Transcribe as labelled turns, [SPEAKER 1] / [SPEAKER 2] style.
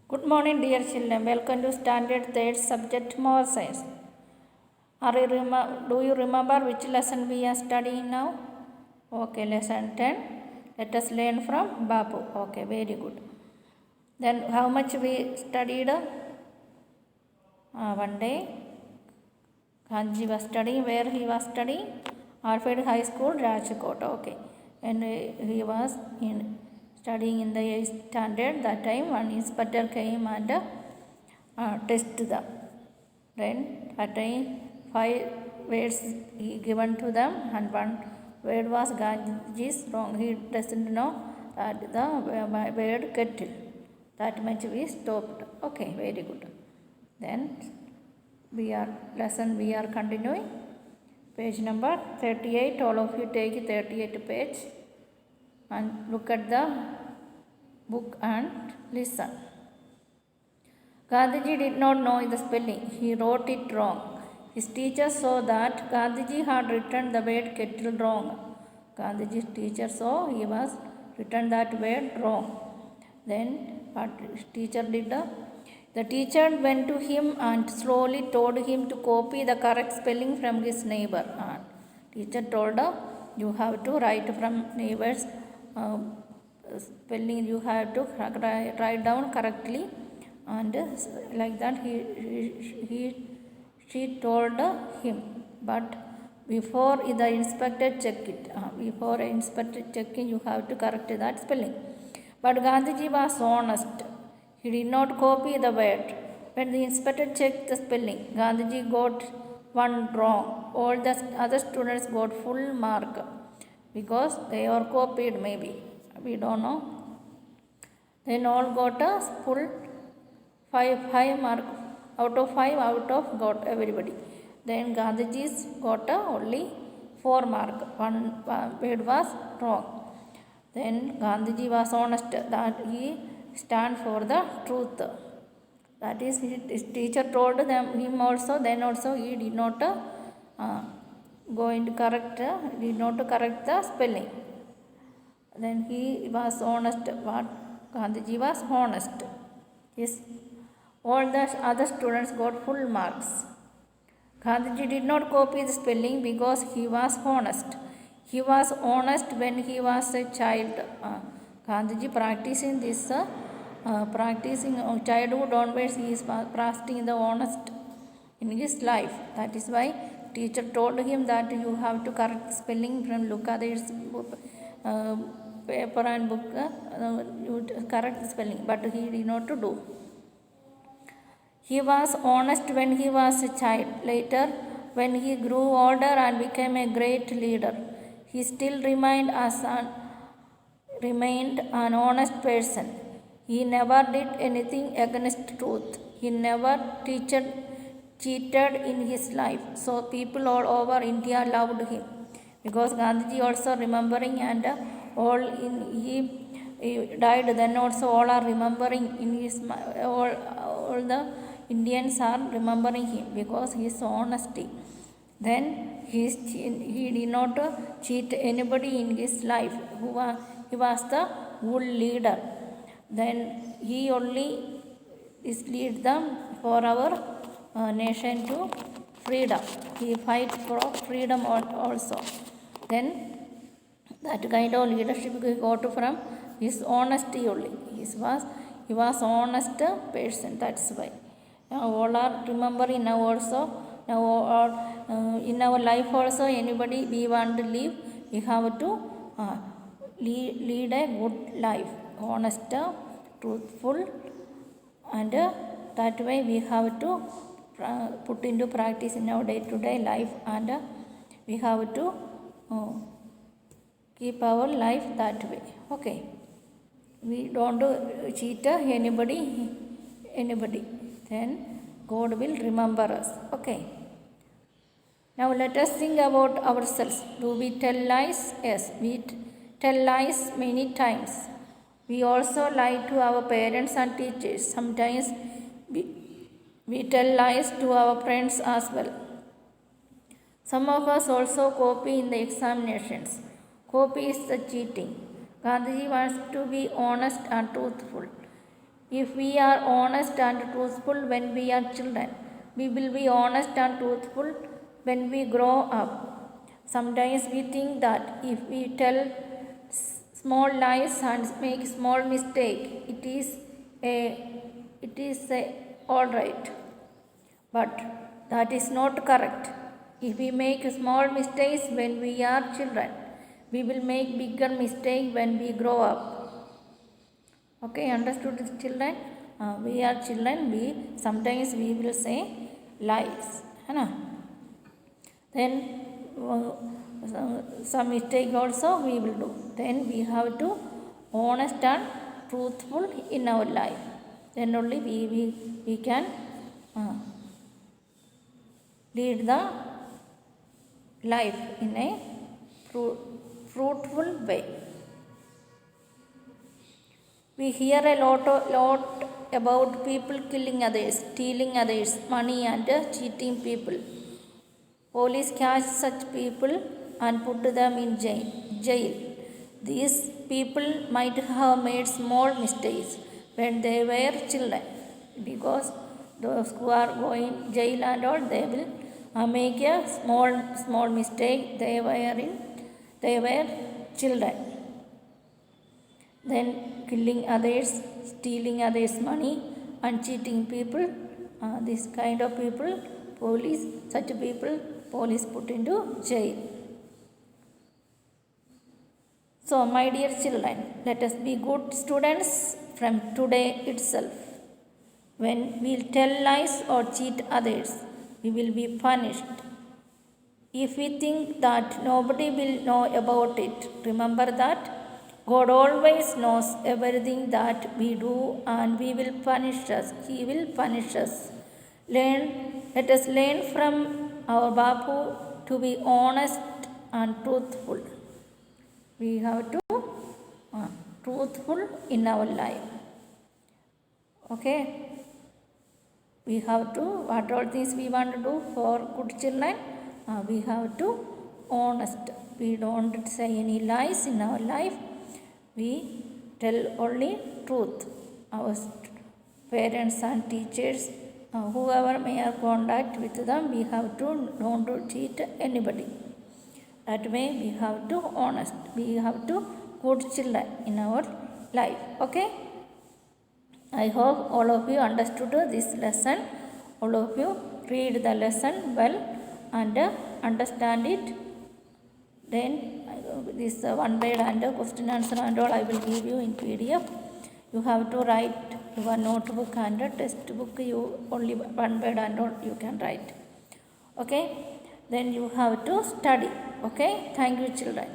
[SPEAKER 1] Good morning, dear children. Welcome to Standard 3rd subject Moral Science. Do you remember which lesson we are studying now? Okay, lesson 10. Let us learn from Babu. Okay, very good. Then how much we studied? One day, Kanji was studying. Where he was studying? Alfred High School, Rajkot. Okay, and he was studying in the 8th standard. That time one inspector came and tested them. Then that time 5 words he given to them, and one word was Ganges wrong. He doesn't know that the word kettle. That much we stopped. Okay, very good. Then we are continuing. Page number 38. All of you take 38 page and look at the book and listen. Gandhiji did not know the spelling. He wrote it wrong. His teacher saw that Gandhiji had written the word kettle wrong. Gandhiji's teacher saw he was written that word wrong. Then what his teacher did? The teacher went to him and slowly told him to copy the correct spelling from his neighbor. Teacher told you have to write from neighbor's spelling. You have to write down correctly, and like that she told him. But before the inspector checked it, before inspector checking, you have to correct that spelling. But Gandhiji was honest. He did not copy the word. When the inspector checked the spelling, Gandhiji got one wrong. All the other students got full mark because they are copied, maybe. We don't know. Then all got a full 5 mark out of 5 out of got everybody. Then Gandhiji's got only 4 mark. One word was wrong. Then Gandhiji was honest that he stand for the truth. That is, his teacher told him also. Then also he did not did not correct the spelling. Then he was honest. What Gandhiji was honest. Yes, all the other students got full marks. Gandhiji did not copy the spelling because he was honest. He was honest when he was a child. Gandhiji practicing this, practicing childhood onwards, he is practicing the honest in his life. That is why teacher told him that you have to correct spelling from look at his paper and book, you correct the spelling, but he did not do. He was honest when he was a child. Later, when he grew older and became a great leader, he still remained an honest person. He never did anything against truth. He never cheated in his life. So people all over India loved him. Because Gandhiji also remembering, and he died, then also all are remembering in his all the Indians are remembering him because his honesty. Then he did not cheat anybody in his life. He was the good leader. Then he only lead them for our nation to freedom. He fight for freedom also. Then that kind of leadership he got from his honesty only. He was honest person. That's why now all are remembering now also. Now or in our life also, anybody we want to live, we have to lead a good life, honest, truthful, and that way we have to put into practice in our day-to-day life, and we have to keep our life that way. Okay, we don't cheat anybody. Then God will remember us. Okay. Now let us think about ourselves. Do we tell lies? Yes, we tell lies many times. We also lie to our parents and teachers. Sometimes we tell lies to our friends as well. Some of us also copy in the examinations. Copy is the cheating. Gandhiji wants to be honest and truthful. If we are honest and truthful when we are children, we will be honest and truthful when we grow up. Sometimes we think that if we tell small lies and make small mistake, it is all right. But that is not correct. If we make small mistakes when we are children, we will make bigger mistake when we grow up. Okay, understood children? We are children, we sometimes we will say lies. Then some mistake also we will do. Then we have to honest and truthful in our life. Then only we can lead the life in a fruitful way. We hear a lot about people killing others, stealing others' money and cheating people. Police catch such people and put them in jail. These people might have made small mistakes when they were children, because those who are going jail and all, they will make a small mistake. They were children. Then killing others, stealing others' money and cheating people, this kind of people, such people, police put into jail. So, my dear children, let us be good students from today itself. When we tell lies or cheat others, we will be punished. If we think that nobody will know about it, remember that God always knows everything that we do and He will punish us. Let us learn from our Bapu to be honest and truthful. We have to truthful in our life. Okay? We have to, what all things we want to do for good children, we have to honest. We don't say any lies in our life. We tell only truth. Our parents and teachers, whoever may have contact with them, we have to don't cheat anybody. That way we have to honest. We have to good children in our life. Okay? I hope all of you understood this lesson. All of you read the lesson well and understand it. Then this one word and question answer and all I will give you in PDF. You have to write your notebook and textbook. You only one word and all you can write. Okay? Then you have to study. Okay? Thank you, children.